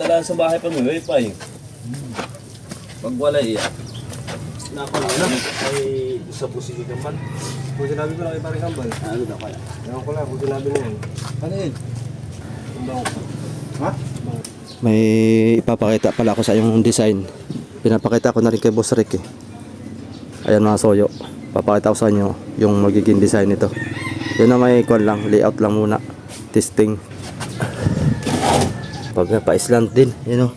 dala sa bahay pa may wifi. Pag wala iya. Nako lang ay isa po si Kambal. Kung sinabi ko lang kay Paring Kambal. Ano daw kaya? Ewan ko lang kung sinabi na yun. Ano yun? Ha? May ipapakita pala ako sa yung design. Pinapakita ko na rin kay Boss Rick eh. Ayan mga soyo. Papakita ko sa inyo yung magiging design nito. Yun na may kwan lang, layout lang muna. Testing. Pag pa-island din, yun o.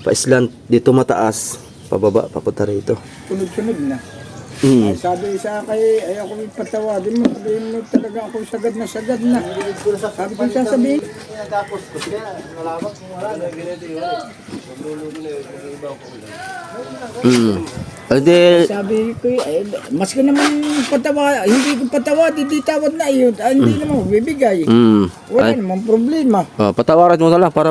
Pa-island, dito mataas. Pababa, papunta rito. Sunod-sunod na. Mm. Ay, sabi sa kay, ayaw ko patawadin mo. Sabihin mo talaga ako sagad na sagad na. Sabi ko sasabihin. Tapos kasi malawak mo wala na ganito yun. Magluluto na yun. Iba ko lang. Hindi, Sabi ko, ay, mas ka naman patawa, hindi ko patawad, hindi tawad na yun. Hindi naman bibigay. Wala namang problema. patawaran mo na lang para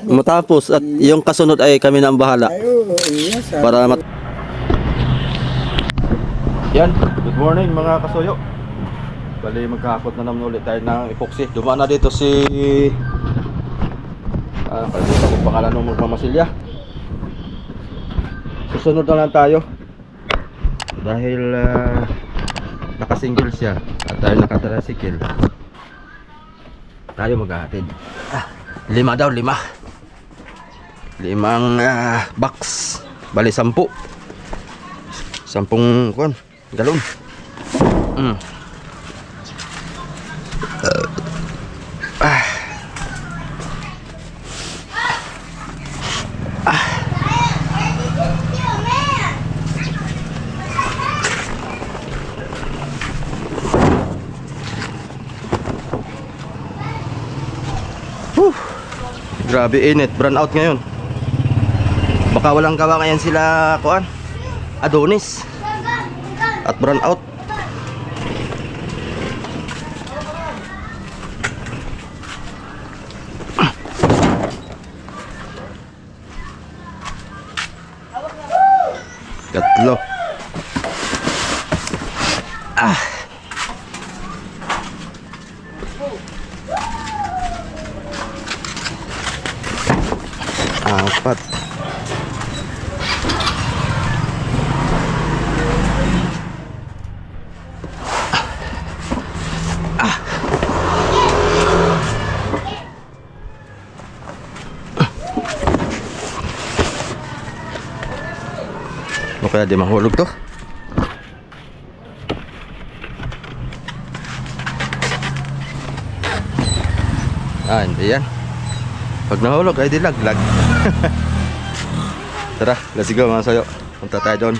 matapos at yung kasunod ay kami na ang bahala. Ay, oo, yes. Para Yan, good morning mga kasuyo. Bali magkakot na naman ulit tayo ng epoxy. Dumaan na dito si kalimutan ko pangalan ng Magmamasilya. Susunod na lang tayo dahil nakasingle siya at tayo nakatricycle. Tayo maghahatid. 5 daw, 5 box. Bali 10 kuwan galon. Grabe init, brown out ngayon. Baka walang gawa ngayon sila kuan Adonis at brown out. Katlo. Apat. O kaya di mahulog to. Hindi yan. Pag nahulog ay dilaglag. Tara, let's go mga sayo. Punta tayo doon.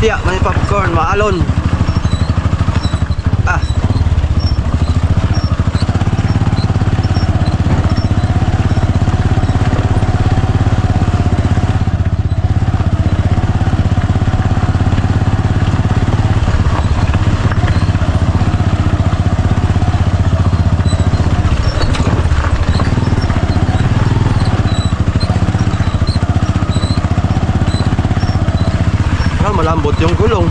Tilapia, may popcorn, maalon. Ah. Malambot yung gulong.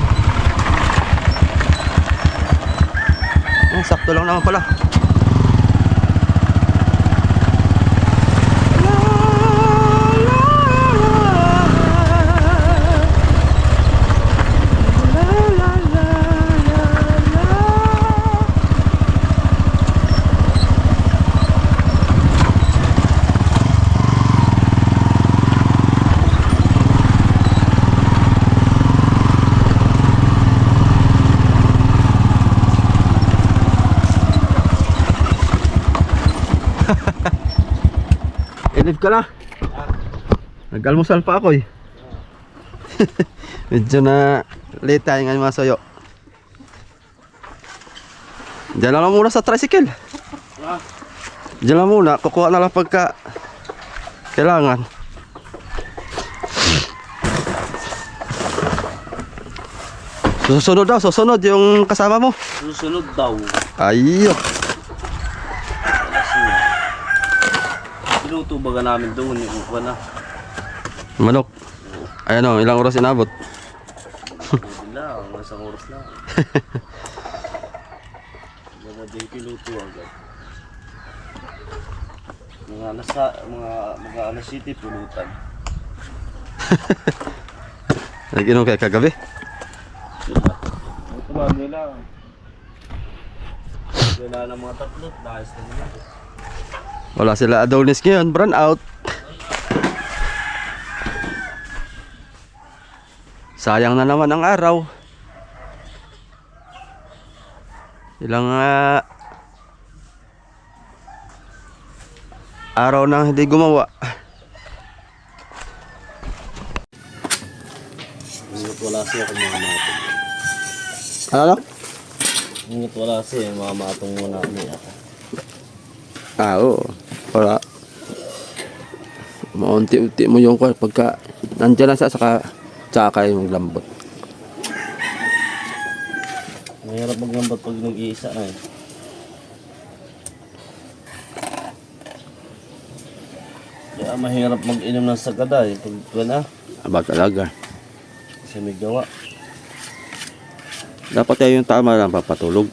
Sakto lang naman pala. Inip ka na. Nag-almusal pa ako eh. Medyo na late tayo ngayon mga soyo. Diyan lang muna sa tricycle. Diyan lang muna. Kukuha na lang pagka kailangan. Susunod daw, susunod yung kasama mo. Susunod daw. Ayyo. Luto baga namin doon yung upa na. Manok. Ayan o, ilang oras inabot? Hindi lang, isang oras lang. Baga din piluto agad. Mga alas city pulutan. Nag-inom kayo kagabi? Ito ba nila? Wala na mga tatlo, dahil sa nila. Wala sila Adonis ngayon, brand out. Sayang na naman ang araw. Ilang araw na hindi gumawa. Ingat wala siya kung mga matong. Ano? Ingat wala siya, mga matong muna niya. Oo. Wala. Maunti-unti mo yung pagka nandiyan na siya saka yung maglambot. Mahirap maglambot pag nag-iisa na eh. Kaya mahirap mag-inom ng sagada eh. Pag na, Aba talaga. kasi may gawa. Dapat tayo yung tama lang papatulog.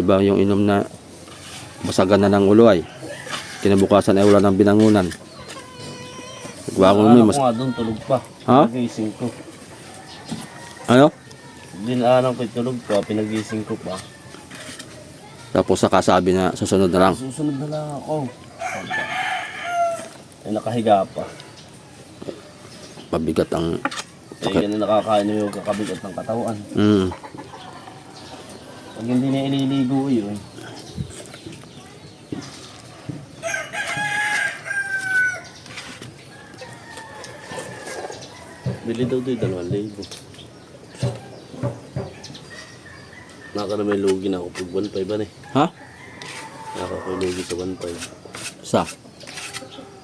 Iba yung inom na basagan na ng ulo ay kinabukasan ay wala ng binangunan. Nagbago mo Mas... ko nga doon, tulog pa. Ha? Pinagising ko. Ano? Dinaanan ko tulog pa, pinagising ko pa. Tapos nakasabi na susunod na lang. Susunod na lang ako. Ay nakahiga pa. Pabigat ang Eh yan na nakakain mo yung kakabigat ng katawan. Pag hindi na ililigo yun. Bili daw doon 2,000. Naka na may lugi na ako pag 1,500 eh. Ha? Naka ko lugi sa 1,500. Sa?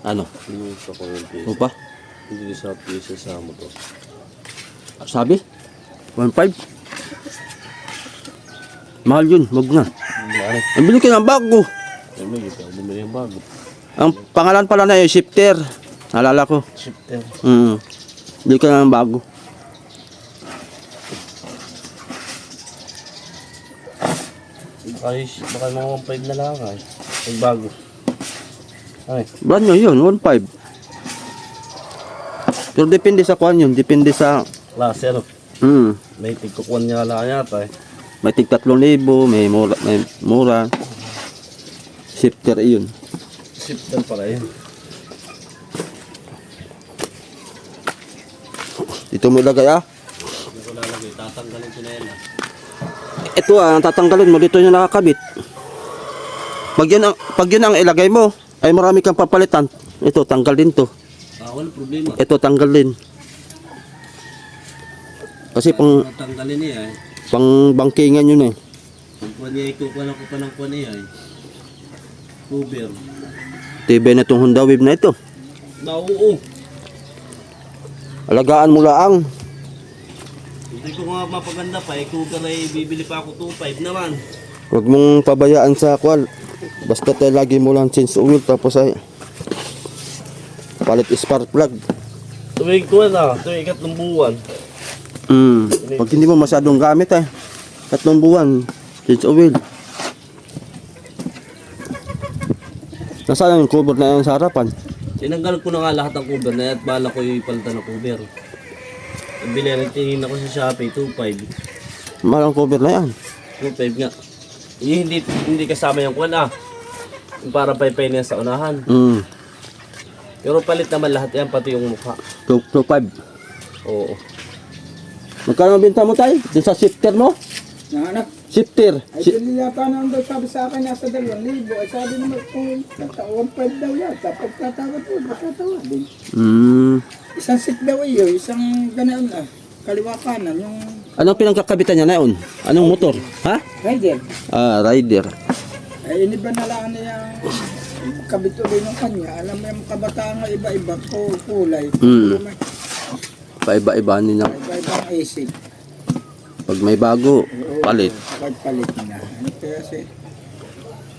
Ano? Yung sa kong piso. Upa? Hindi sa piso sa motor. Sabi? 1.5? Mahal yun, wag na. Ano? Ang bili ka ng bago. Ay may ito, bumili yung bago. Ang pangalan pala na yung shifter. Naalala ko. Shifter. Bili ka ng bago. Baka mga 1,500 na lang ay. Pag bago. Ay. Brand nyo yun, 1.5. Pero depende sa kwan yun, depende sa... Klase ano? Mm. May tigkukuan niya lang yata eh. May tig 3,000, may mura. Shifter yun. Shifter pala yun. Dito mo ilagay Hindi ko lalagay, tatanggalin ko na yan ah. Ito ang tatanggalin mo, dito yung nakakabit. Pag yun ang ilagay mo, ay marami kang papalitan. Ito, tanggal din to. Walang problema. Ito, tanggal din. Kasi Natanggalin niya eh. pang bangkingan yun eh. Ang kuha niya, ikukuha ko pa ng kuha niya eh. Cover. Tibay na itong Honda Wave na ito. Oo. Alagaan mo laang. Hindi ko nga mapaganda pa. Cover ay bibili pa ako 2.5 naman. Huwag mong pabayaan sa kwal. Basta tayo lagi mo lang change oil tapos ay palit spark plug. Tuwing kuha na. Tuwing 3 buwan. Pag hindi mo masyadong gamit 3 buwan change oil. Nasaan yung cover na yan sa harapan? Tinanggal ko na nga lahat ng cover na yan at bala ko yung ipalitan ng cover. Bili na tingin ako sa Shopee 2.5. Mahal ang cover na yan. 2.5 nga. Hindi kasama yung kuha yung para paypay niya sa unahan. Pero palit naman lahat yan, pati yung mukha. 2.5. Oo. Magkano benta mo tayo? Dun sa shifter mo? Na anak, Shifter. ay dili yata naman daw sabi sa akin nasa 2,000. Ay sabi naman kung nagtawang 5 daw yata. Pagkatawad mo, pagkatawad din. Isang seat daw yun, isang ganoon kaliwa kanan, yung Anong pinagkakabitan niya na yun? Anong motor? Ha? rider. Rider. Ay iniba na lang niya kabit ulit ng kanya. Alam mo yung kabataan nga iba-iba po kulay. May Paiba-iba niya. iba-ibang isip. Pag may bago, palit. Palit na. Ano kaya si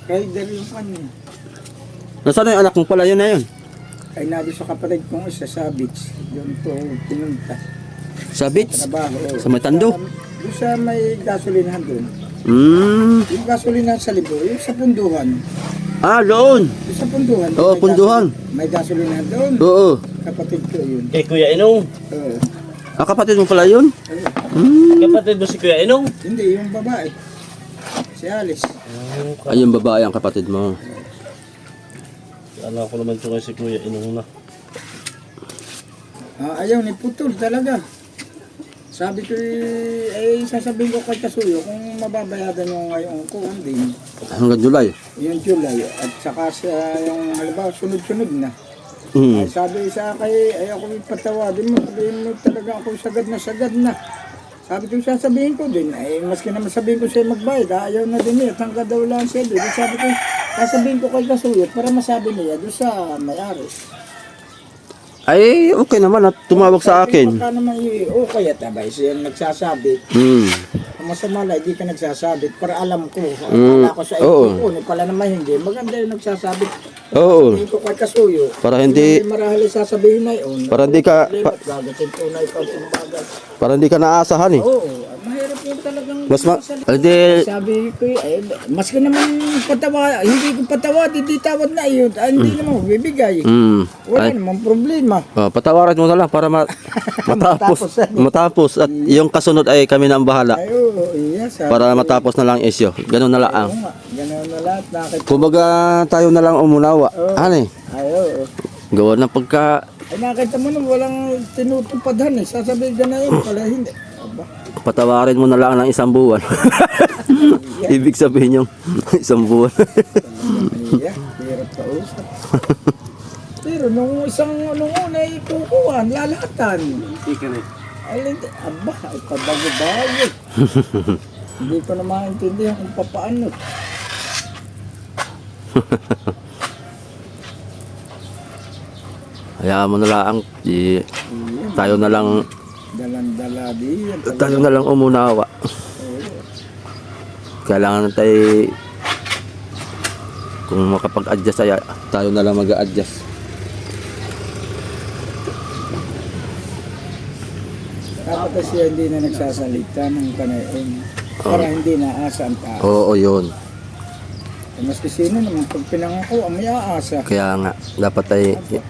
rider yung kanya. Nasaan yung anak mo pala yun na yun? Ay nado sa kapatid kong isa sa beach. Doon po pinunta. Sa beach? Trabaho. Sa may Tando? Doon sa may gasolinahan doon. Yung gasolinahan sa Libo, yung sa punduhan. Doon. Yung sa punduhan. Oo, may punduhan. May gasolinahan doon. Oo. Kapatid ko yun. Kuya Inong. Oo. Kapatid mo pala yun? Kapatid mo si Kuya Inong? Hindi, yung babae. Si Alice. Ay, yung babae ang kapatid mo. Alam ko naman ito si Kuya Inong na. Ayaw ni putol talaga. Sabi ko, sasabihin ko kay Kasuyo kung mababayadan yung ngayon ko, hindi. Hanggang July. Yung July, at saka sa yung halimbawa, sunod-sunod na. Ay, sabi sa kay, ay ako ipatawadin mo, sabihin mo talaga ako sagad na. Sabi ko, sasabihin ko din, ay maski naman sabihin ko siya magbayad, ayaw na din niya, hanggang daw lang siya doon. Sabi ko, sasabihin ko kay Kasuyo para masabi niya doon sa may-ari. Ay, okay naman at tumawag sa akin. Baka naman okay at abay siya nagsasabi. Kung masama na, hindi ka nagsasabi para alam ko. Akala ko sa ito, pala naman hindi. Maganda yung nagsasabi. Oo. Sabihin ko kay Kasuyo. Para hindi marahil sasabihin na yun. Para hindi ka Gagatin ko na ipagpagbagal. para hindi ka naasahan eh. Oo, mahirap yung talagang Mas sabi ko, mas ka naman patawa, hindi ko patawa, hindi tawad na yun. Hindi naman bibigay. Wala namang problema. Patawaran mo na lang para matapos at yung kasunod ay kami na ang bahala. Yes. Para matapos na lang issue. Ganun na lang. Ganun na lahat. Kumbaga tayo na lang umunawa. Ano eh? Gawa ng pagka Ay nakita mo na walang tinutupadhan eh. Sasabihin ka na yun pala hindi. Aba. patawarin mo na lang ng 1 buwan. Ibig sabihin yung 1 buwan. Hirap ka usap. Pero nung nung una ay kukuhan, lalatan. Hindi ka na. Aba, ay pabago-bago. Hindi ko na maintindihan kung papaano. Hayaan mo na lang, tayo na lang, Dalang-dala di. tayo na lang umunawa. Kailangan tayo, kung makapag-adjust ay tayo na lang mag-a-adjust. Dapat siya hindi na nagsasalita ng kanayon. Para hindi naasa ang tao. Oo, yun. Maski sino naman pag pinangako ang may aasa. Kaya nga, dapat ay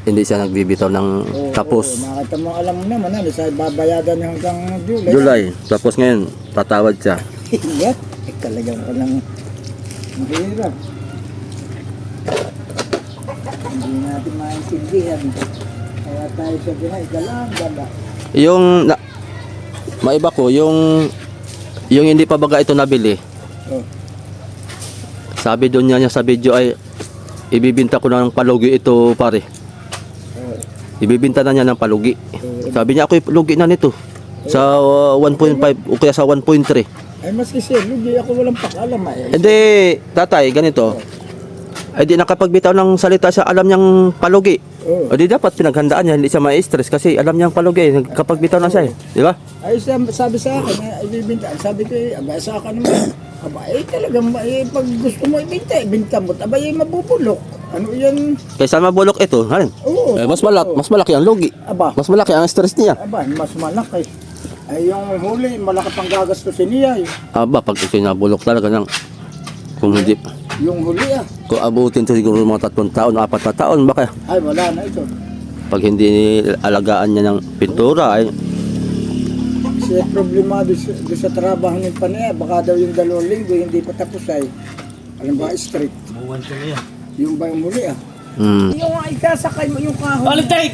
hindi siya nagbibitaw ng tapos. Nakita mo, alam mo naman, sa babayadan niya hanggang July. July, tapos ngayon, tatawad siya. Yan, talagang walang mahirap. Hindi natin maintindihan. Kaya tayo sa binay, galang-gala. Yung, maiba ko, yung hindi pa baga ito nabili. Oh. Sabi doon niya sa video ay ibibinta ko na ng palugi ito pare. Ibibinta na niya ng palugi. Sabi niya ako lugi na nito. Sa 1.5 o kaya sa 1.3. Ay maski siya, lugi ako walang pakalam ay. Hindi, tatay, ganito. Ay di nakapagbitaw ng salita siya, alam niyang palugi. Oo. O di dapat pinaghandaan niya, hindi siya ma-stress kasi alam niyang palugi. Nagkapagbitaw na siya eh. Di ba? Ay sabi sa akin, ibibinta. Sabi ko, aba sa akin naman. Aba talagang pag gusto mo ibinta, ibinta mo. Aba mabubulok. Ano yan? Kaysa mabulok ito, halin. Oo. Mas malaki ang lugi. Aba, Mas malaki ang stress niya. mas malaki. Ay yung huli, malaki pang gagastusin niya eh. Aba, pag ito nabulok talaga ng kung hindi, Yung huli kung abutin to siguro mga 3 taon, 4 na taon, baka Ay wala na ito. pag hindi alagaan niya ng pintura, ay Siya problema doon sa trabaho ng paniya. Baka daw yung 2 linggo hindi pa tapos ay. Alam ba, street. Buwan ko na yan. Yung ba yung huli Yung ikasakay mo yung kahoy. Balik!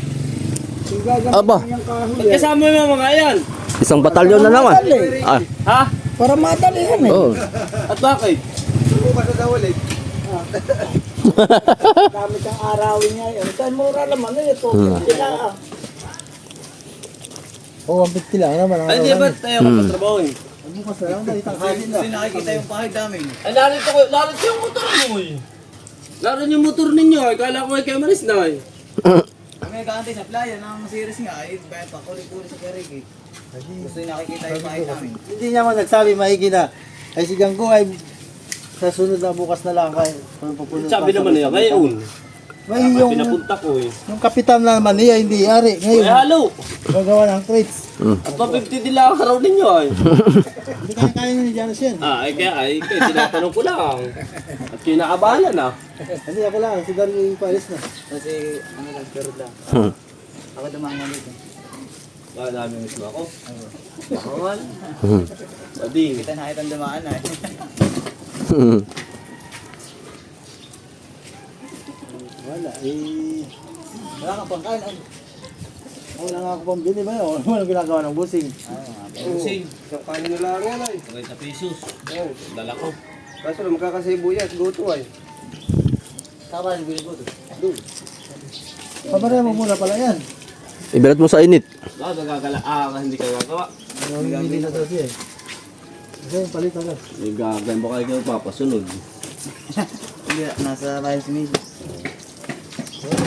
Yung gagawin Aba. mo yung kahoy. Kasama mo yung mga yan. isang batalyon na naman. Ah, Ha? Para madalihan eh. oh. At bakit? Dami kang arawin niya yun. Sa mura naman ito. Kailangan. Oo, 150 lang naman. Ay, di ba tayo kapatrabaho eh? Bukas na lang, dahil tanghalin na. Nakikita yung pahid namin. Ay, narito yung motor mo eh. Narito yung motor ninyo eh. Kala ko ay kayo malis na eh. Kami nag-aantay sa playa ng series nga, ay bayad pa kuli-kuli sa Keriki. Gusto yung nakikita yung pahid namin. Hindi niya man nagsabi maigi na. Ay si Ganggo ay sa sunod na bukas na lang kay Sabi naman niya, ngayon. May Pinapunta ko eh. yung kapitan naman niya hindi ari Ay, ngayon. halo. Gagawa ng crates. At pa 50 din lang ang araw ninyo eh. Hindi kaya kaya ni Janos yan. Ay, kaya tinatanong ko lang. At kinakabahan na. Hindi ako lang, si Dario yung palis na. Kasi ano lang, pero lang. Ako dumaan na dito. Dami mismo ako. Makangal. Sabi. Kita na kitang dumaan na eh. Wala wala ka pang kain. Wala nga ako pang bili ba yun? Walang ginagawa ng busing. Busing. Sa kanin nila lang yan ay. 30 pesos. Dala ko. Kaso lang magkakasibuyas, goto ay. Tama yung bili ko to. Pabaraya mo muna pala yan. Ibalat mo sa init. Nagagala. Hindi ka gagawa. Bili na daw siya eh. Kasi palit agad. May gagan ba kayo papasunod? Hindi, nasa bahay si Mili.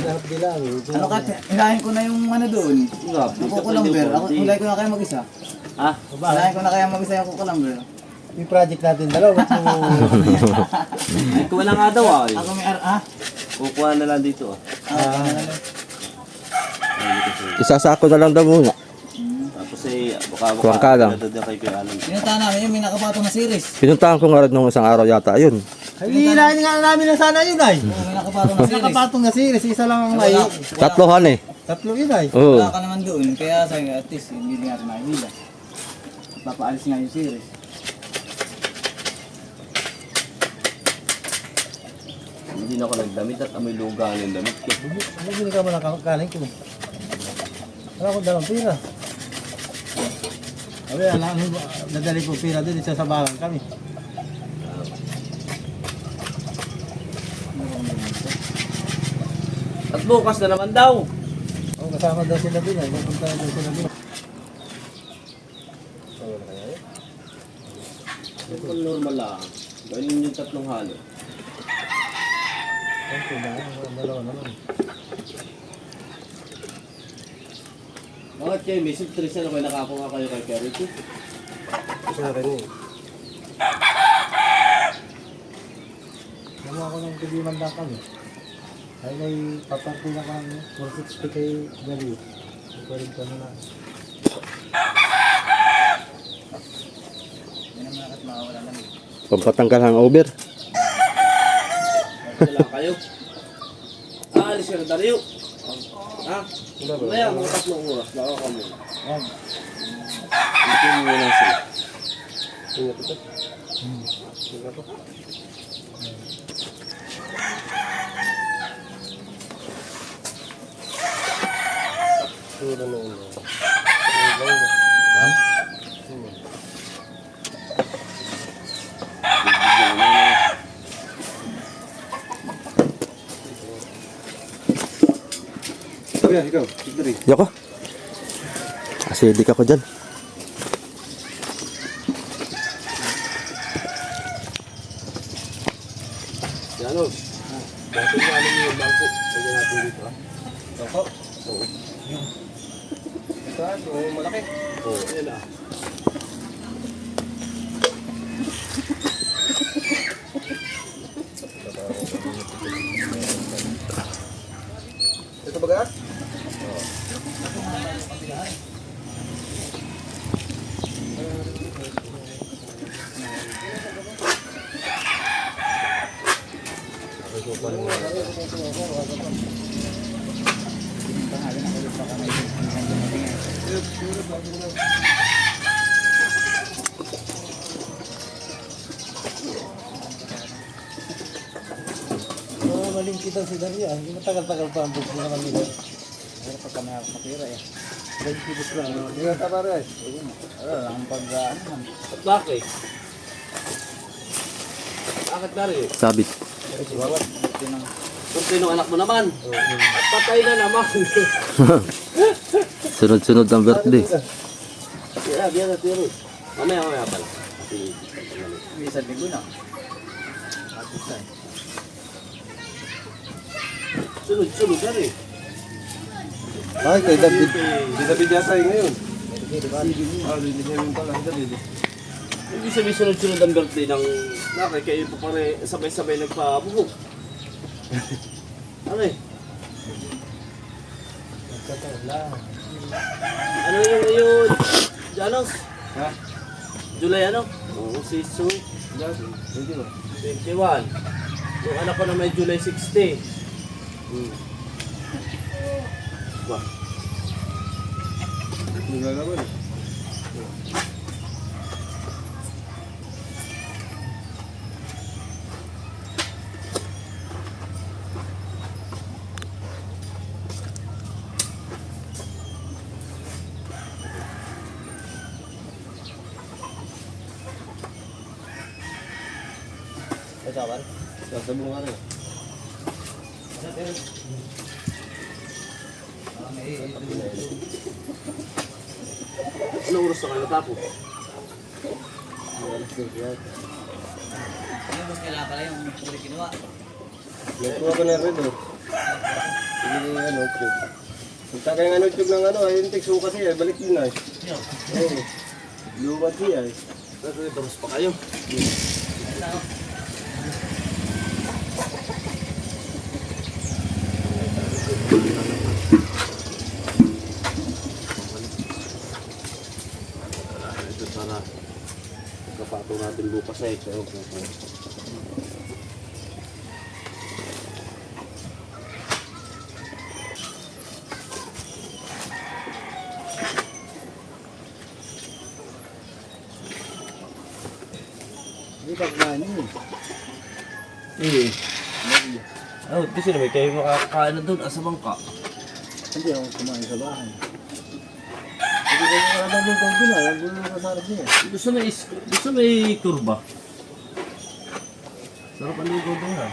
Lahat nila. Ano ka, hilahin ko na yung ano doon. Yung kukulamber. Ako, hulay ko na kaya mag-isa. Ha? Hilahin ko na kaya mag-isa yung kukulamber. Yung project natin dalawa. Ba't mo... Ay, kuha na nga daw ay. Ako may Kukuha na lang dito ah. Isasako na lang daw muna. Tapos eh, baka Kuwang ka lang. Ito din kay Kuya Alan. Pinuntahan namin yung may nakapatong na series. Pinuntahan ko nga rin nung isang araw yata, ayun. Hihilahin nga namin na sana yun ay. May nakapatong na series. Nakapatong na series, isa lang ang may. Tatlohan eh. Tatlo yun ay. Oo. Wala ka naman doon. Kaya sabi nga, at least hindi nga rin nakikita. Papaalis nga yung series. Hindi na ako nagdamit at amoy luga ng damit ko. Ano gini ka mo na kanin ko? Wala akong dalang pira. Sabi, nadali ko pira din, isa sa balang kami. At bukas na naman daw. Oh, kasama daw sila din ay. Pupunta na daw sila din. Ito normal lang. Gawin yung 3 halo. Okay na, dalawa naman. Bakit kayo, may subtris na kayo nakakuha kayo kay Kerry? Sa akin eh. Namuha ko ng tigiman lang kami. Ay may paparti na kami. 460 kay Gali. Ikarin ka na. Yan naman at makawala lang. Pampatanggal ang over. Wala kayo. Aalis ka na Dario. Ha? Maya, mga 3 oras. Baka ka muna. Ito mo muna sila. Ingat ito. Sura na yun. Sabi ikaw, Dari. Yoko. Acidic ako dyan. Ano? Dati nga alam niyo yung bangko. Pwede natin dito ah. Ako. Oo. Saan? Oo, malaki. Oo, yan ah. Ito ba gat? Maling kita si Daria. Hindi matagal-tagal pa ang bukso na kami. Pero pagka may makatira eh. 20 kilos lang. Hindi nga tama rin. Wala lang pag ano man. At bakit? Bakit na rin? Sabit. Kung sino anak mo naman. At patay na naman. Sunod-sunod ang birthday. Kaya, biya na tiro. Mamaya pala. Kasi, May isang linggo na. sunod na rin. Ay, kay David. Si David yata yung ngayon. Ah, hindi siya yung pala. David. Hindi sabihin sunod-sunod ang birthday ng nakay. Kayo po pare sabay-sabay nagpabuhok. Ano eh? Ano yung Janos? Ha? July ano? Oo, si Su. 21. Yung anak ko na may July 60. Ba? Hindi nga naman eh. Kasawan? Sasabong nga rin. Ano oras na kayo natapos? Ano mas kailangan pala yung puli kinuha? Nagkuha ko na rin eh. Sige na yung ano, tube. Punta kayo ng ano, tube ng ano, ayun, tikso kasi eh, balik din ay. Oo. Lumat siya eh. Pero baros pa kayo. Ito sana kapato natin bukas eh. So, Hindi pa kumain yun. oh, kasi naman kayo makakain na doon asa bangka. Hindi ako kumain sa bahay. Hindi ko nakakabang yung pagkula. Yung gulo na kasarap niya. Gusto may turba. Sarap ang ligo doon ha.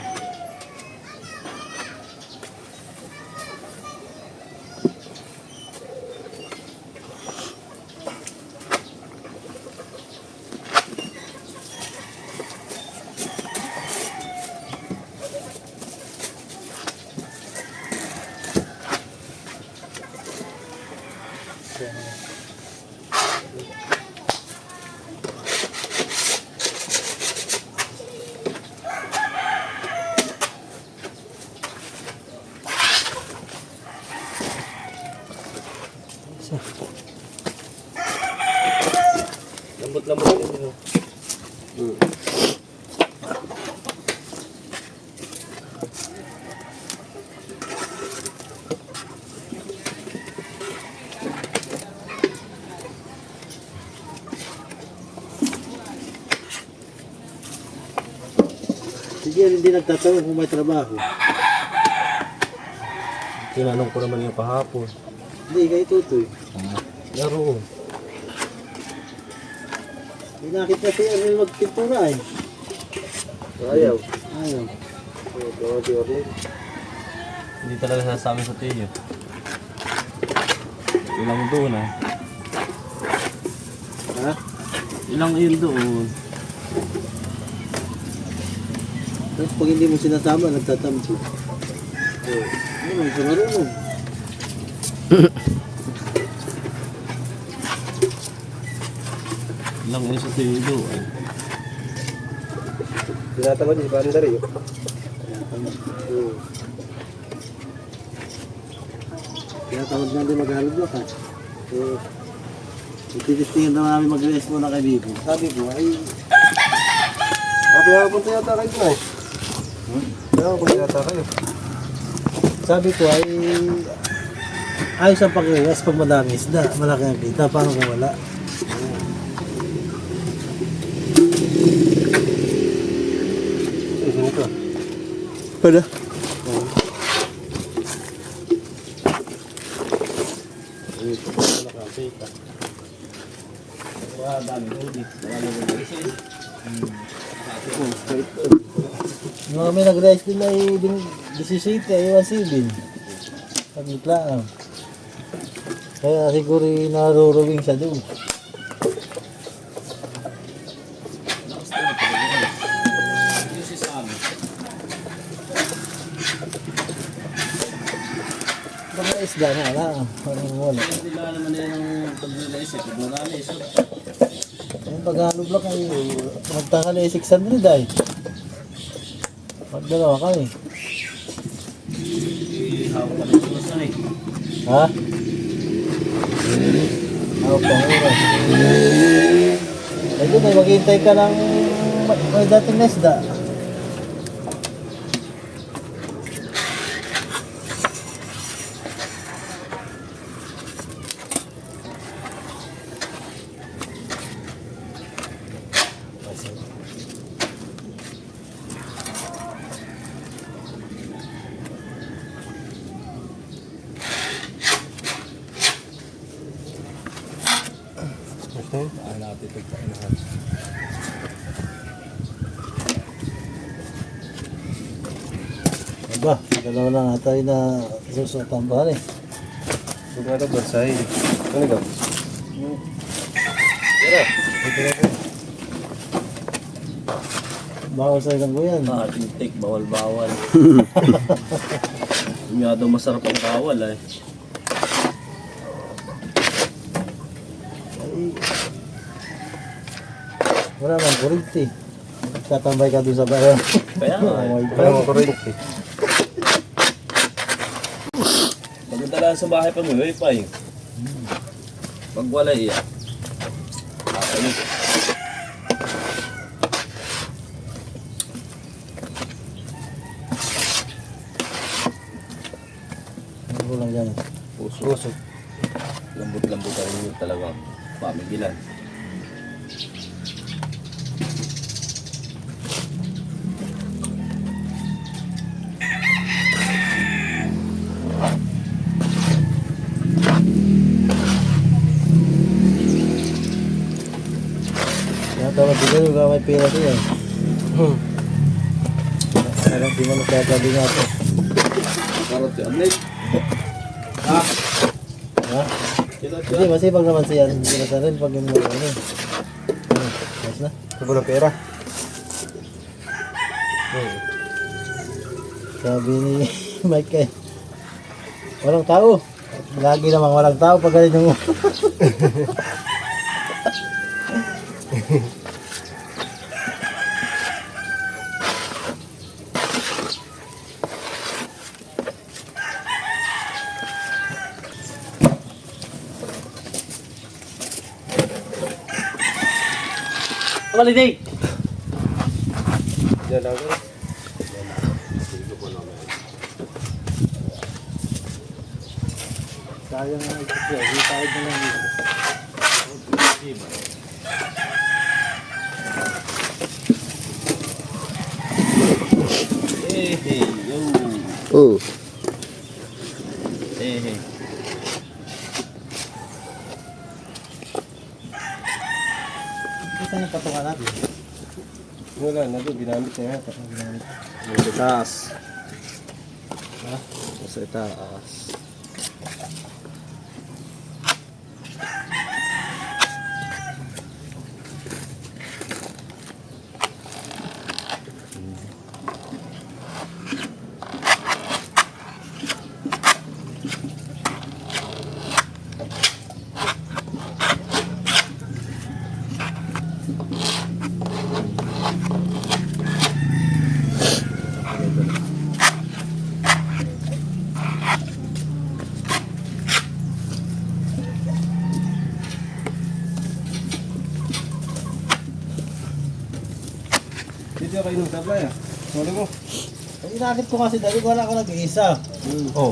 Lambot-lambot yun. Sige, hindi nagtatanong kung may trabaho. Tinanong ko naman yung kahapon. Hindi, kayo tutoy. Laro. Hindi nakita si Erwin magpintura eh. Ayaw. Ayaw. Oo, si Orly. Hindi talaga sasabi sa tiyo. Ilang doon ah. Ha? Ilang yun doon. Ito Tapos pag hindi mo sinasama, nagtatampo. Ano, isa marunong. Lang yun sa tuyo. Tinatamad si Bandar eh. Kaya tawag na din mag-haloblok ha. So, ititistingin na namin mag-rest muna kay Bibo. Sabi ko, ay, Kaya punta yata kayo na eh. Kaya punta yata kayo. sabi ko ay, ayos ang pag-rest pag madami isda, malaki ang kita, paano kung wala? Sino ito? Pada. Yung mga may nag-rest din ay 17 ay 1.7. Sabi lang. Kaya siguro naruruwing siya doon. Baka isda na lang. Parang wala. Hindi lang naman yan ang pag-realize. Pag-realize. Yung pag-haloblok ay magtangal ay 600 ay. Magdalawa kami. Hawak ka ng sulas na eh. Ha? Ako pang oras. Ay doon ay maghintay ka ng may dating na isda. Aba, dalawa lang nga tayo na susutan ba rin. Huwag nga ito bansay. Ano ka? Bawal sa ilang buyan. Take, bawal-bawal. Hindi nga daw masarap ang bawal eh. Ay, wala man kurinti. Tatambay ka doon sa bayan. Kaya nga eh. Parang ako rin eh. Maganda lang sa bahay pa mo, wifi. Pag wala iya. Ayun. Ano ko lang dyan eh. Puso. Lambot-lambot ang yun talaga. Pamigilan. Kaya tawag siguro ka may pera siya. Parang di mo nagkagabi nga ito. Karot yung amlit. Ha? Hindi, masipag naman siya. Hindi na sa rin pag yung mga ano. Ayos na. Ito po ng pera. Sabi ni Mike eh. Walang tao. Lagi namang walang tao pag ganun yung... Holiday! Diyan lang ko. Sayang na ito siya. Hindi tayo na lang dito. Hey, yo. Oh. Hey. Kita yung patungan natin. Wala na doon. Ginamit na yata. Sa itaas. Sa itaas. dito kayo nung supply ah. Sorry mo. Ay, inakit ko kasi dahil wala ako nag-iisa. Oh.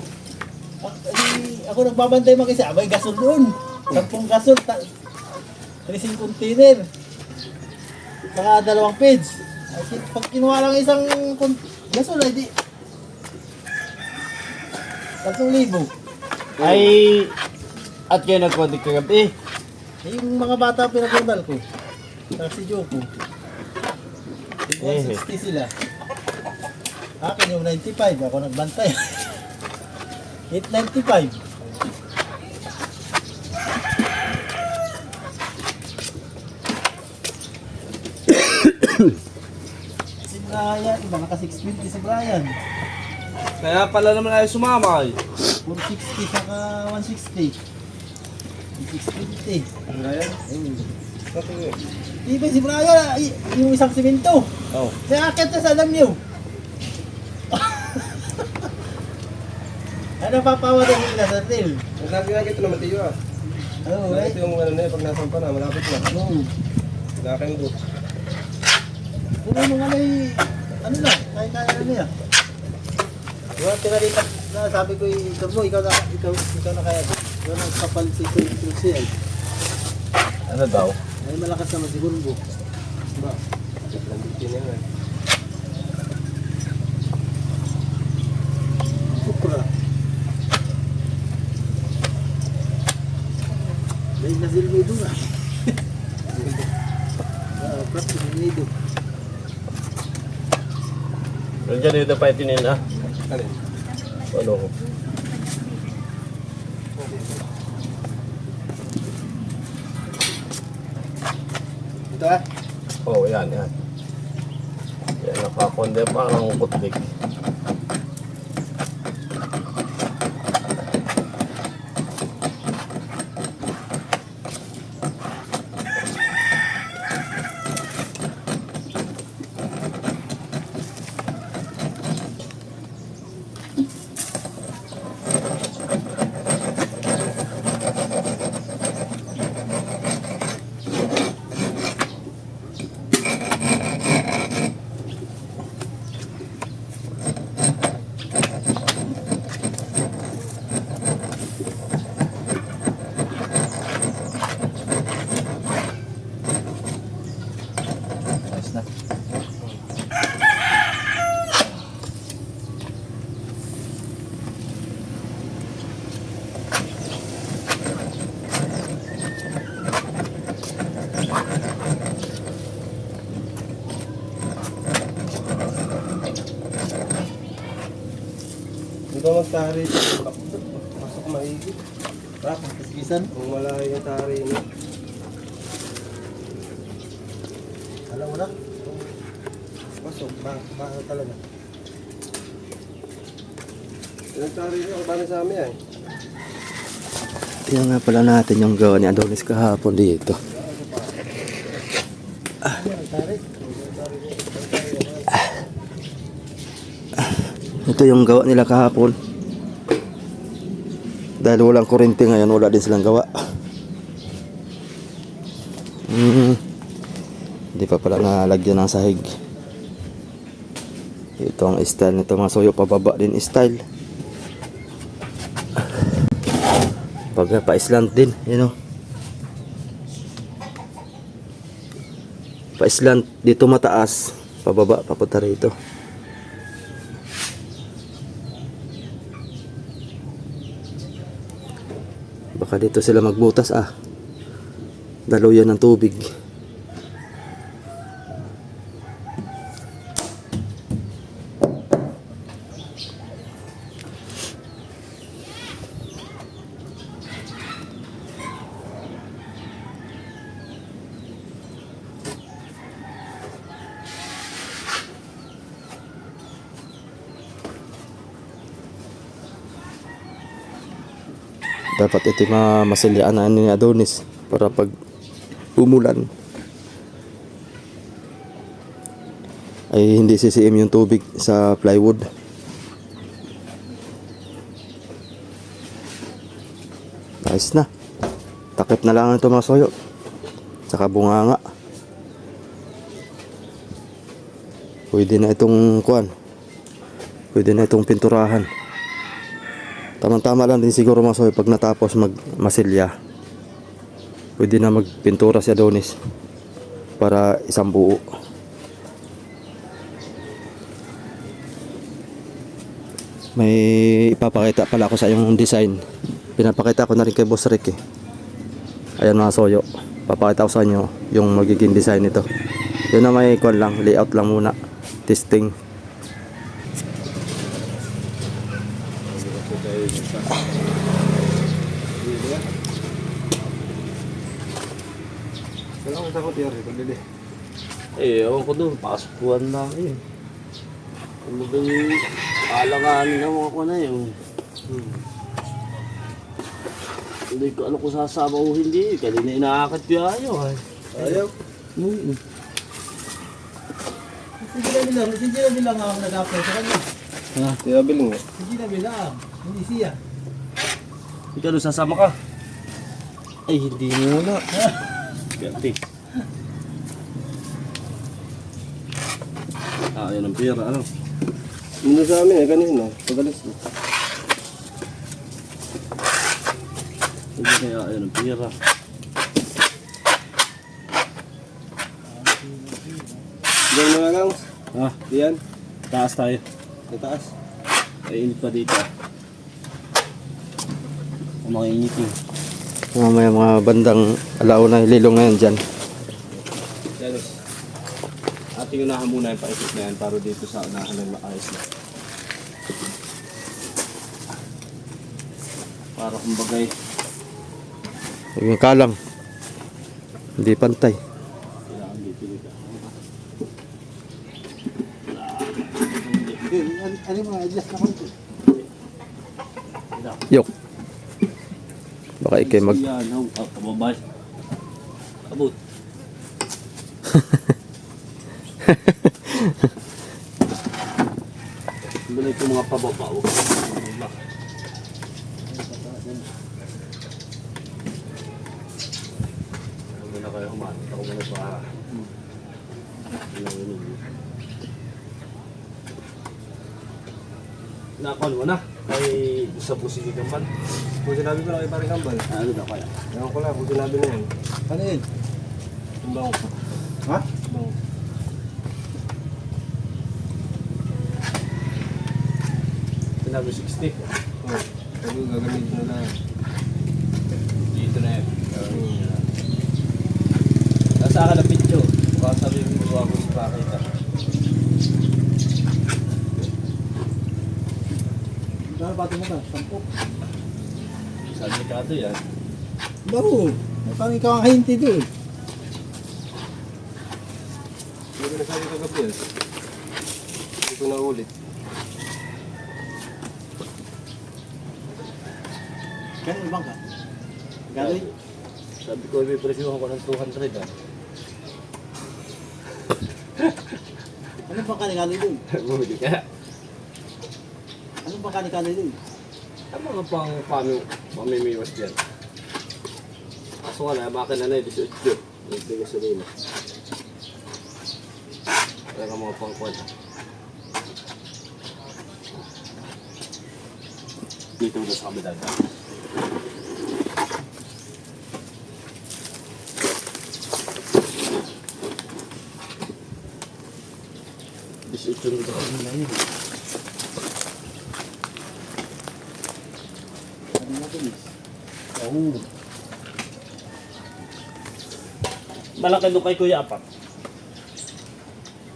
Ako nagbabantay mag-isa. Abay, gasol doon. 10 gasol. 3 container. Saka 2 page. Ay, pag kinuha lang isang gasol, ay di. 3,000. Ay, at kayo nag-contact kagabi. Yung mga bata pinagundal ko. Saka si Joko. 160 sila. Akin yung 95. Ako nagbantay. 895. Si Brian, iba naka 650 si Brian. Kaya pala naman ay sumama eh. 460 saka 160. 650. Iba si Brian, yung isang simento. Oh. May akit na sa alam niyo. Ano papawa din nila sa tail? Ang sabi nga ito naman tiyo ah. Oo, right? Ito yung ano na yun, pag nasampa na, malapit na. Oo. Nakain ko. Kung ano nga may, ano na, kaya na niya. Diba, pinalipat na sabi ko, Turbo, ikaw na kaya. Ikaw na kapal si Crucial. Ano daw? Ay, malakas naman si Gurbo. Diba? Nandito niya nga. Supra. Dahil na silbido nga. Practice silbido. Nandiyan dito pa itinin ah. Alin? Ano ko? Ito ah. Oh, yan. Yan, nakakonde parang putlik. Hindi ba magtari ito? Pasok maigit. Tapos kasikisan. Kung wala yung tari mo. Alam mo na. Pasok. Baka talaga. Yung tari niya, kabana sa amin yan. Tingnan nga pala natin yung gawa ni Adonis kahapon dito. Ito yung gawa nila kahapon. Dahil walang kuryente ngayon, wala din silang gawa. Hindi pa pala nalagyan ng sahig. Ito ang style nito mga soyo, pababa din style. Pag pa-islant din, you know. Pa-islant dito mataas, pababa papunta rito. Baka dito sila magbutas ah. Daluyan ng tubig. Dapat ito masilyaan na ni Adonis para pag umulan ay hindi sisiim yung tubig sa plywood. Ayos na. Takip na lang ito mga soyo. Saka bunganga. Pwede na itong kuan. Pwede na itong pinturahan. Tamang-tama lang din siguro Masoy pag natapos masilya. Pwede na magpintura si Adonis para isang buo. May ipapakita pala ako sa yung design. Pinapakita ko na rin kay Boss Rick eh. Ayan mga soyo. Papakita ko sa inyo yung magiging design nito. Yun na may kuan lang, layout lang muna. Testing. Kailangan ko takot yun. Pagdili. Ewan ko doon, paspuan na yun. Kumbagang alanganin na mga ko na yun. Hindi ko ano kung sasama o hindi. Kanina inaakit ko ayaw. Ayaw. Si Gina bilang ang nag-apply sa kanya. Kaya bilang nga. Si Gina bilang, hindi siya. Ikaw doon sasama ka? Ay, hindi muna. Gati. Yun ang pira, ano? Muna sa amin kanina. Pagalis mo. Hindi kaya, yun ang pira. Diyan mga gangs. Diyan. Taas tayo. Sa taas. Ay, init pa dito. Ang mga initing. Mamaya mga bandang alauna lilong ngayon dyan. Dennis, ating unahan muna yung paikot na yan para dito sa unahan ng maayos na. Para kumbagay. Yung kalang. Hindi pantay. Kailangan dito dito. Ano mo, adjust na konti. Yok. Baka ikay mag... Yan, kababay. Abot. Balik ko mga pababaw. Huwag na kayo humalit. Ako muna sa nakon mo na. Ay, isa po sige ka man. Kung sinabi ko lang kay Paring Kambal. Ano na kaya? Ewan ko lang kung sinabi na yan. Ano yun? Ang bango ko. Ha? Bango. Sinabi 60. Sabi ko gagamitin na lang. Dito na yan. Nasa akin na video. Baka sabi mo magawa ko sa pakita. Ano ba ito mo ka? 10. Sabi ka ito yan. Bago. Parang ikaw ang kahinti doon. Hindi ko nasabi kagabi yan. Hindi ko na ulit. Kaya bang ka? Gano'n? Sabi ko, may presyo ako ng 200 ah. Ano bang kanikali doon? Bumili ka. Ano bang kanikali doon? Ang mga pamimiwas dyan. Kaso nga na, bakit na na 18. Hindi ka salina. Kaya mga pangkwan. Dito na sa kabila. Ito na yun. Ano na doon? Oo. Malaki doon kay Kuya Apat.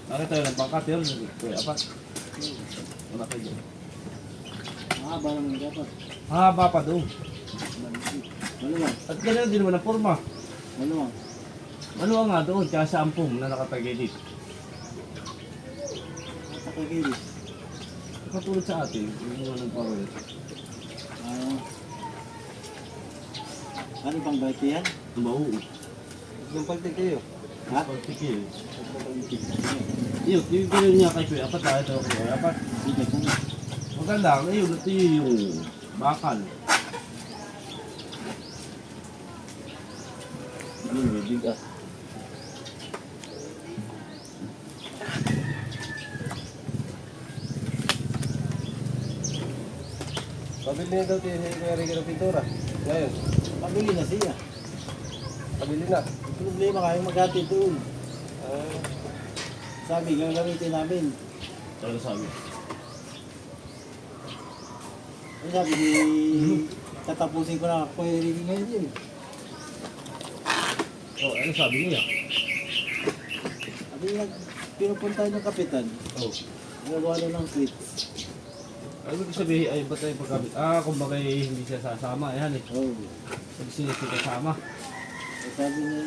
Bakit tayo nagpangkat yun? Kuya Apat. Malaki doon. Mahaba naman dapat. Haba pa doon. Maluwang. At ganyan din naman ang forma. Maluwang. Ano nga doon? Kaya sa ampong na nakatagilid. Nakakilis. Katulad sa atin, yung mga nagpawal. Ano bang bait yan? Mahu. Yung pagtig kayo. Ha? Pagtikil. Yung ganyan niya kay Kuya Apat. Ito Kuya Apat. Hindi ko na. Maganda. Ngayon, ito yung bakal. Yung bibigas. Pabili na daw tayo sa Kuya Ricky ng pintura. Ngayon, Pabili na siya. pabili na. Ang problema kayo maghati doon. Sabi, gagamitin namin. Talaga sabi. Ang sabi, tatapusin ko na Kuya Ricky ngayon yun. Oh, ano sabi niya? Sabi, pinupuntahan yung kapitan. Oh. Nagawa na ng tweet. Ano ibig sabihin, ay ba't tayo pagkabit? Kumbaga hindi siya sasama, yan eh. Oh. Pag sinisip kasama. Sabi niya,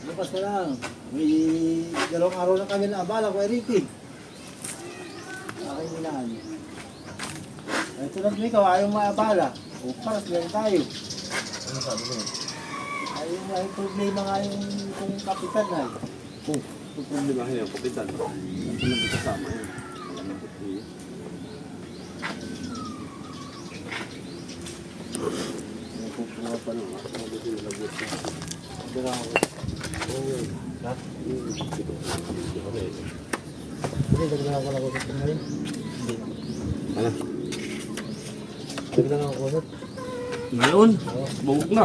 bukas na lang. May 2 araw na kami na abala, Kuya Ricky. Aking nilaan. Ay, tulad mo ikaw, ayaw maabala. O, paras lang tayo. Ano sabi niya? Ayaw may problema nga yung kung kapitan ay. Kung problemahin yung kapitan, ang tulad kasama yun. Malamang kutuyo. Kukuha pa nung ako. Mabuti na labot ka. Dala ako. Okay. Hindi, dagdagan ko lang ako sa ngayon. Ano? Dagdagan ako kusot. Ngayon? Bawag na.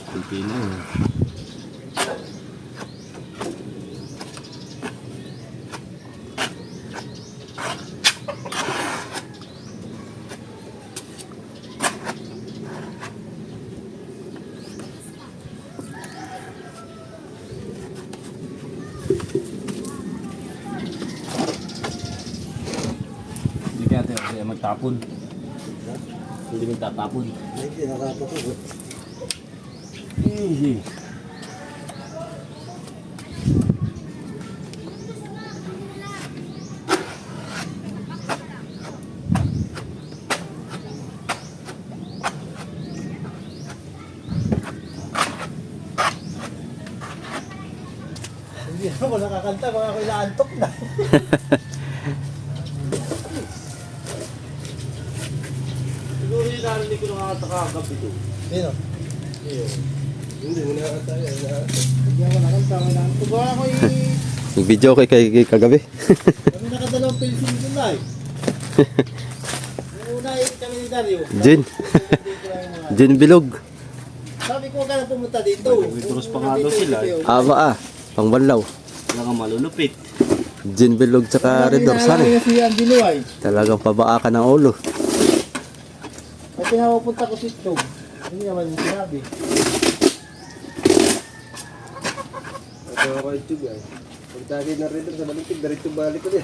Kunti na yun. Hindi kaya tayo kasi magtapon. Hindi mo tatapon. Hindi, nakapatulog. Easy. Hindi ako nakakanta, baka ako inaantok na. Siguro yung narinig ko nakakataka ito. Sino? Hindi, hinahata yan. Hindi ako nakanta, ako inaantok. Baka ako Nag-video ko kay kagabi. kami nakadalawang pilsin doon na eh. Yung una kami ni Dario. Jin. Jin Bilog. Sabi ko, huwag ka na pumunta dito. May pa nga daw sila eh. Aba pangbanlaw. Wala kang malulupit. Jin Bilog tsaka Red Doors. Kasi yan dinuay. Talagang pabaakan ng ulo. Ay pinapunta ko si Tog. Hindi naman yung sinabi. Ito ako yung tube yan. Pagtagay na rin sa baliktid, diretso balik ko din.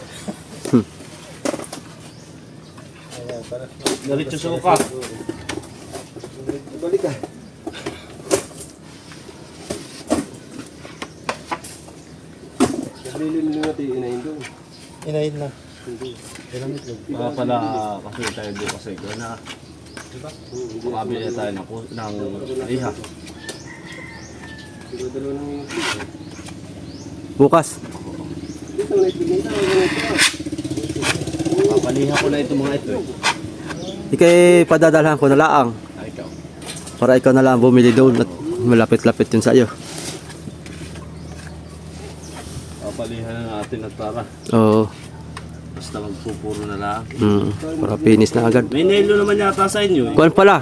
Ayan, para. Diretso suka. Diretso balik ka. Naglilim natin yung inahin doon. Inahin na. Baka pala kasi tayo doon kasi gano'n na. Makabili na tayo ng liha. Siguro dalawa ng tube. Bukas. Dito na ibigay na. Papaliha ko na ito mga ito eh. Ikay padadalhan ko na laang. Ay, ikaw. Para ikaw na lang bumili doon at malapit-lapit yun sa iyo. Papaliha na natin at para Oo. basta magpupuro na lang. Para finish na agad. May nelo naman yata sa inyo eh. Kuan pala.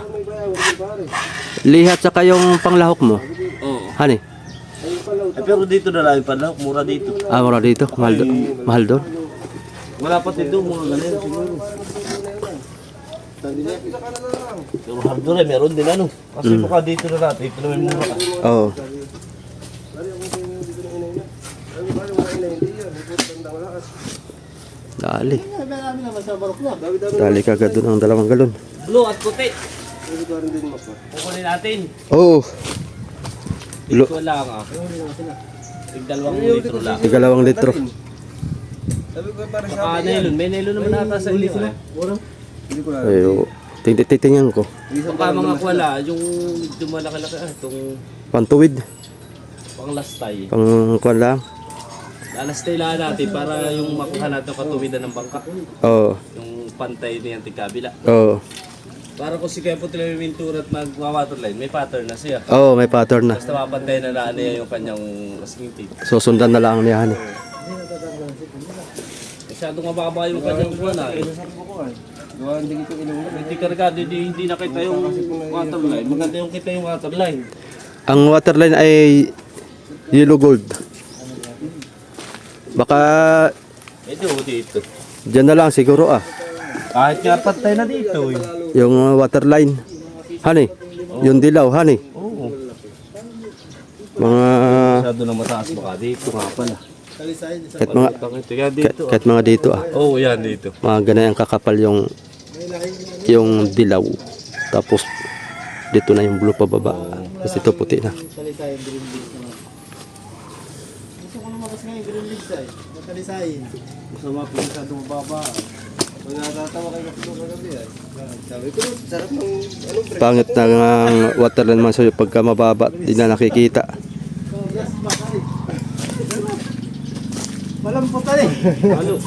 Lihat saka yung panglahok mo. Oo. Hani? Eh, pero dito na lang pala, mura dito. Mura dito. Mahal doon. Mahal doon. Wala pa dito, mura ganun siguro. Pero hardware eh, meron din ano. Kasi baka dito na natin, ito naman mura ka. Oo. Dali. Ay, marami naman sa barok na. Dali kagad doon ang 2 galon. Blue at puti. Kukunin natin. Oo. Dito lang ah. Tig 2 litro lang. 2 litro. Sabi ko parang Baka nylon, may nylon naman ata sa inyo eh. hindi ko na. Ay, oo. Titingnan ko. Baka mga kuwala, yung dumalaki-laki itong Pantuwid. pang lastay. Pang kuan lang. Lalastay lang natin para yung makuha natin katuwidan ng bangka. Oo. Yung pantay na yung tigkabila. Oo. Para kung si Kepo tila yung mintura at magwa-waterline, may pattern na siya. Oo, may pattern na. Basta mapantay na niya yung kanyang asking tape. Susundan na lang niya. Hani. Masyadong mababa yung kanyang buwan ah. Sabi ko ay. Gawa hindi ko ilong na. Hindi kargado, hindi nakita yung waterline. Maganda yung kita yung waterline. Ang waterline ay yellow gold. Baka Ito, dito. dyan na lang siguro ah. Kahit nga patay na dito eh. Yung waterline. Hani, yung dilaw, hani. Oo. Mga Masyado na mataas baka dito nga pala. Kalisayin, isa. kahit mga Ito yan dito. kahit mga dito ah. Oo, yan dito. Mga ganyan kakapal yung dilaw. Tapos dito na yung blue pababa. Tapos ito puti na. Kalisayin, green leaves naman. Gusto ko lumakas ngayon, green leaves ay. Kalisayin. Masama po masyado mababa. Pag natatawa kayo kapito kagabi ay. Sabi ko, sarap ng ano pre. Pangit na ang waterline man sa'yo pagka mababa. Di na nakikita. Oh, yes, bakay. Malampot ka eh. Ano?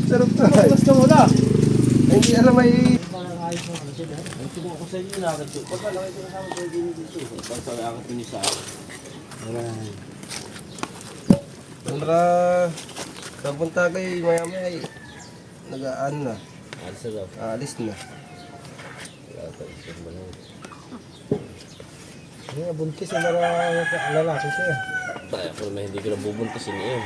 Sarap to. Gusto mo na. Ay, hindi alam ay. Parang ayos mo. Ang sumo ko sa inyo nakakit ko. Pagka laki ko kasama ko dito dito. Pagka nakakit ko niyo sa akin. Para sa punta kayo maya-maya ay nag-aan na. Alis na daw. Aalis na. Hindi nga buntis yung lalaki siya. Tayo ko naman hindi ko na bubuntisin yun.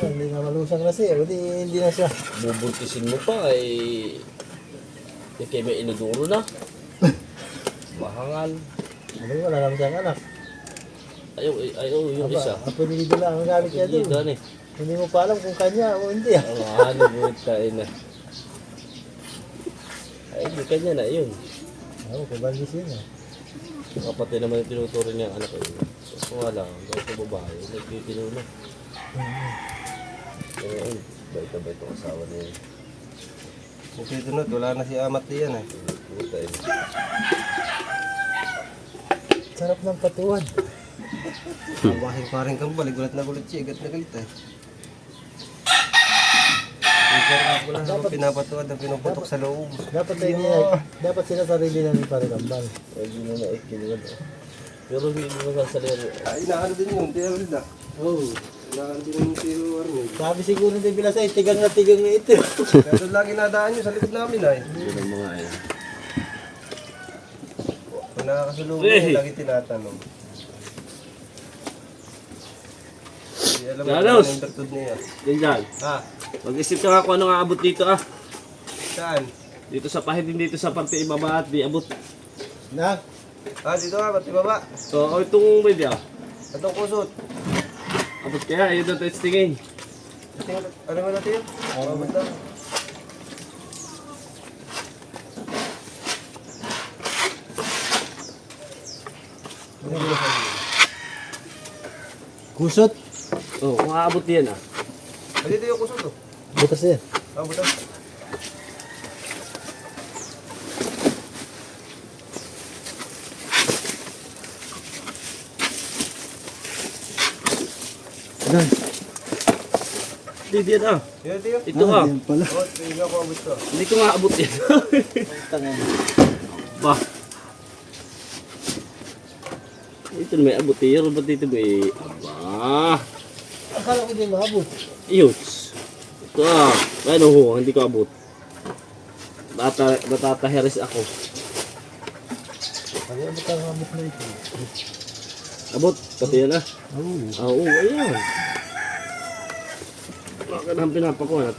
Hindi nga malusang na siya. Hindi na siya. Bubuntisin mo pa ay... Kaya may inuduro na. Mahangal. Ano wala naman siyang anak. Ayaw, yung isa. Apelido lang ang gamit niya Hindi doon. doon eh. Hindi mo pa alam kung kanya o hindi. Ang ano buta na. Ay, hindi kanya na yun. Oo, kabandis yun ah. Kapatid naman yung tinuturo niya ang anak ko. So wala, gawin sa babae, nagtitino na. Pero yun, bait-bait ang asawa niya. Kasi tunod, wala na si Amat diyan eh. Buta yun. Sarap ng patuwan. Bahin pa rin kang balik, gulat na gulat siya, igat na galit eh. Yung wala na pinapatuwad ang pinuputok sa loob. Dapat sila sarili na ni Parigambal. Ay, yun na naikinulan. Pero hindi mo sasalero. Ay, inaano din yun, tiyan rin na. Oo. Inaano din yung si Arnold. Sabi siguro din bila sa tigang na ito. Pero lagi nadaan yun sa likod namin ay. Yun ang mga ay. Kung nakakasulubong, lagi tinatanong. Hindi alam mo Carlos! yung virtud niya. Diyan. Ah, Mag-isip ka nga kung ano nga abot dito ah. saan? Dito sa pahid, dito sa parte ibaba at di abot. Na, Ah, dito nga, pati baba. So, itong medya. Atong kusot. Abot kaya, yun ang testingin. Ano ba natin yun? Abot lang. kusot. Oh, kung aabot yan ah. Ah, dito yung kusot oh. Butas yan. Ah, buta. Hindi yan ah. Dito yun. Ito ah. Pala. Oh, tingnan ko abot to. Hindi ko nga abot yan. Ba. Ito na may abot eh. Ba't dito may... Aba. Akala ko din maabot. Iyos. Ito ah. Ano ho, hindi ko abot. Natataheres ako. Ano abot ang abot na ito? Abot, pati yan ah. Oo. Oo, ayan. Baka nang pinapakuha.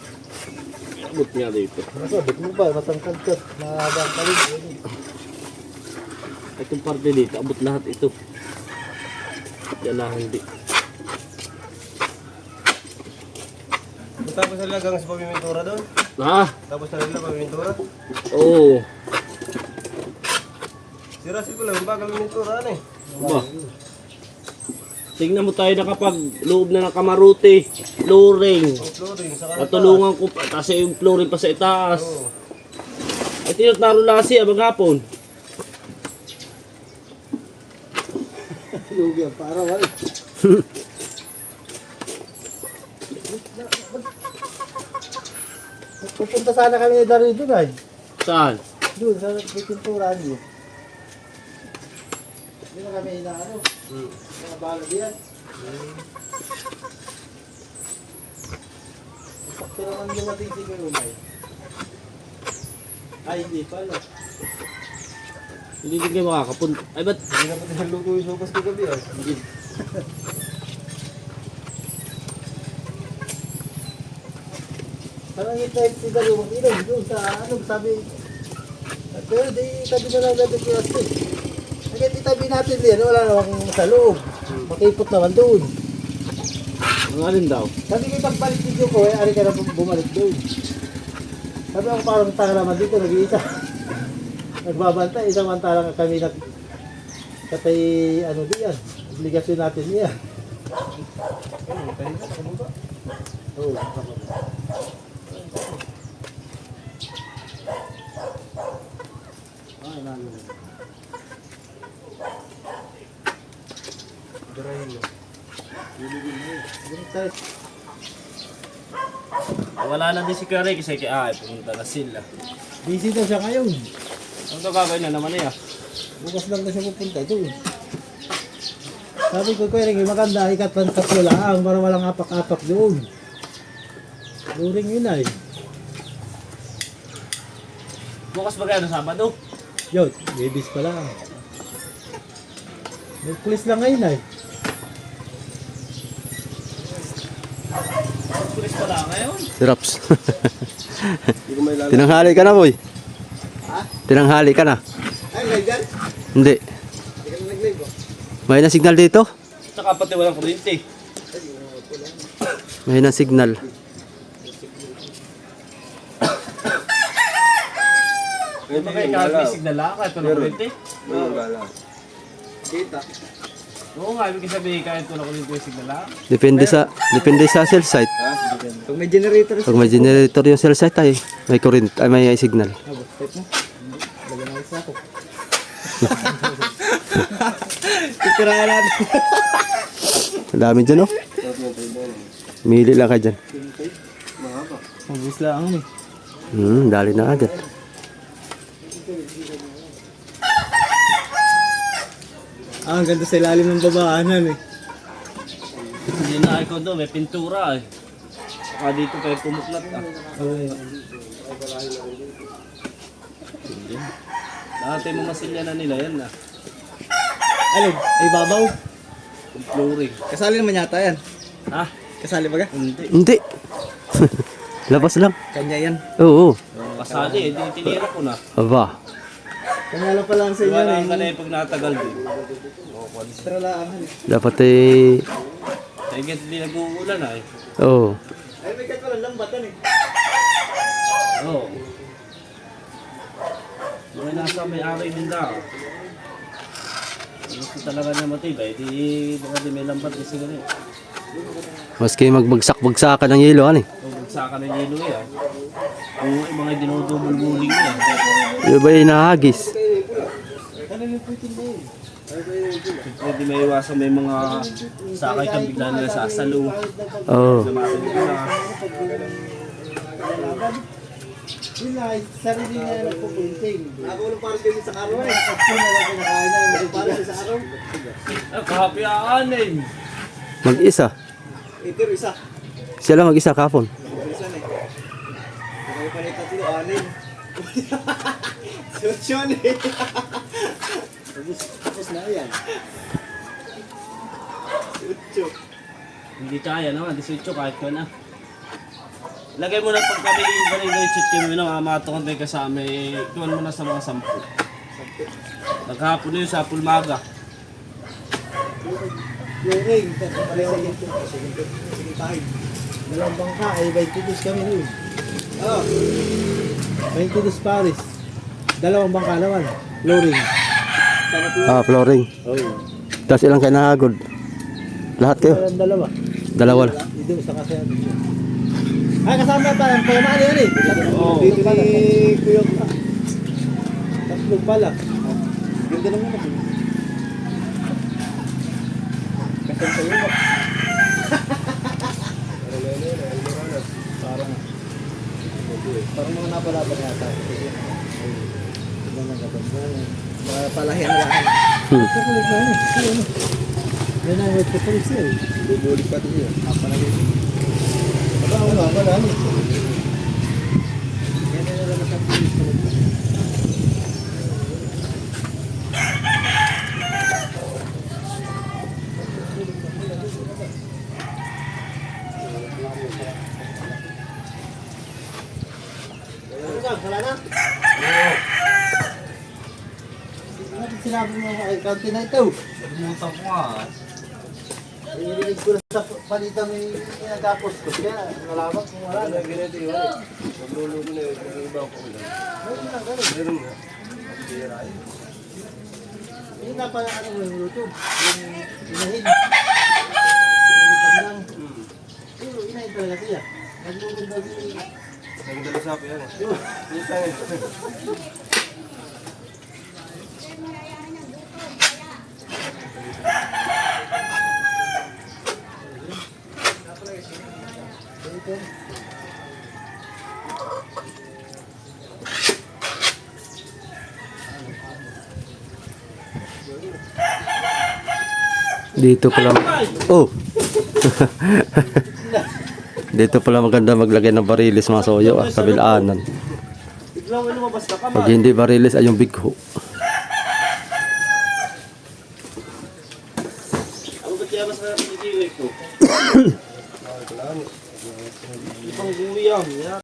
Abot nga dito. Nasabit mo ba? Matangkad ka. Mahaba ang kalig. Itong parte dito, abot lahat ito. Yan lang hindi. Tapos na lagang sa pamimintura doon. Ha? Tapos na nila pamimintura. Oo. Si Russell ko lang, bagal pamimintura ano eh. Ba? Tingnan mo tayo na kapag loob na ng kamaruti, flooring. Flooring, saka Natulungan ko pa, kasi yung flooring pa sa itaas. Ay, tinataro lang siya maghapon. Lugi ang para wala. Pupunta sana kami ni Daryl doon ay. Saan? Doon, sa pinturan niyo. Hindi na kami inaano. Mga bala diyan. Dito naman dumating si Kulay. Ay, hindi pala. Hindi din kayo makakapunta. Ay, ba't? Hindi na pati naluto yung sopas ko gabi ah. Parang hintay si Dalawang Ilong doon sa ano, sabi. Pero di tabi na lang natin kaya ito. Hanggang itabi natin din, wala namang sa loob. Makipot naman doon. Ang alin daw? Sabi ko pagbalik video ko, ari ka na bumalik doon. Sabi ako parang tanga naman dito, nag-iisa. Nagbabantay, isang mantalang kami na katay ano diyan. Obligasyon natin niya. Oo. Wala na din si Kuya Ray kasi pumunta na sila. Busy daw siya ngayon. Ano daw gagawin na naman niya? Bukas lang na siya pupunta doon. Sabi ko, Kuya Ring, maganda, ikat pa tatlo lang para walang apak-apak doon. Luring yun ay. Bukas ba kayo Sabado? Yun, babies pa lang. Nag-police lang ngayon ay. Pulis pala ngayon. Si Raps. Hindi ko may lalo. Tinanghali ka na, boy. Tinanghali ka na. Ay, may dyan? Hindi. May na signal dito? Tsaka pati walang kuryente. May na signal. Di ba kayo kahit may signal lang kahit walang kuryente? Mayroong gala. Oo nga, ibig sabihin kahit walang kuryente yung signal lang. Depende sa cell site. Pag may generator, Pag may generator yung cell site ay may current, ay may signal. titirahan natin. Ang dami dyan, oh. Mili lang ka dyan. Mabus lang eh. Dali na agad. Ang ganda sa ilalim ng babaanan eh. Hindi na ikaw doon, may pintura eh. Saka dito kayo pumuklat ah. Hindi. Dati mga masilya na nila yan ah. Alin? Ay babaw. Yung flooring. Kasali naman yata yan. Ha? Kasali ba ka? Hindi. Hindi. Labas lang. Kanya yan. Oo. Kasali, hindi tinira ko na. Aba. Kanya lang pala ang sa inyo Wala eh. ka na yung pag natagal din. Extra lang. Dapat eh. Kaya hindi nag-uulan ah eh. Oo. Ay may kahit walang lambatan eh. Oo. Mga nasa may-ari din daw. Gusto talaga niya matibay, di baka di may lambat kasi ganun. Maski magbagsak-bagsakan ng yelo, ano eh. Kung magsaka ng yelo yan, yung mga dinudumul-muling yan. Yung ba yung nahagis? Hindi may iwasan may mga sakay kang bigla nila sasalo. Oo. Samatin nila. Yun na, sarili niya nagpupunting. Ako lang para kasi sa karo eh. Pag sino na kinakain niya, Para sa karo. Kahapi aanin. Mag-isa. Ito isa. Siya lang mag-isa kapon. Isa na eh. Kaya pa rin tatlo, anin. Siyot eh. tapos na yan. Siyot. Hindi kaya naman, 18 kahit ko na. Lagay mo na pag kami galing-galing chicken mo na mamatokon tayo kasama eh. Tuwan mo na sa mga 10. Naghapon na yun sa Pulmaga. Luring, tapos pala sa ito. Sige tayo. Dalawang bangka, ay 22 kami nun. Oh. 22 Paris. Dalawang bangka naman. Luring. Flooring. Oo. Tapos ilang kayo nahagod? Lahat kayo? Dalawa. Dalawa. Dito sa kasi ano. Ay, kasama pa lang. Palamaan yan eh. Oo. Dito ni Kuya pa. Tatlong pala. Ganda naman ako. Kasama sa iyo. Parang mga napalaban yata. Mga palahian lang. Kakulit na yan eh. Yan ang wet to police eh. Bubulik pa din yun. Oo nga, marami. Wala na? Oo. Sinabi mo kay County na ito. Nalimutan ko nga. Inilig ko na sa palita may pinagapos ko. Kaya nalaman kung wala na. Ganito yun. Magluluto na yun. Mag-iba ko lang. Meron na, ganun. Meron nga. Yun nga pala ano yung YouTube. Yung inahin. Yung lang. Pero inahin talaga siya. Naglulong daw siya. Nagdala sa akin yan. Yung tangin. Dito pala. Oh. Dito pala maganda maglagay ng barilis mga soyo, kabilaanan. Biglang may lumabas na Pag kamay. hindi barilis ay yung bigho. Ano ba kaya mas na pinigilig ko? Ipang guyam.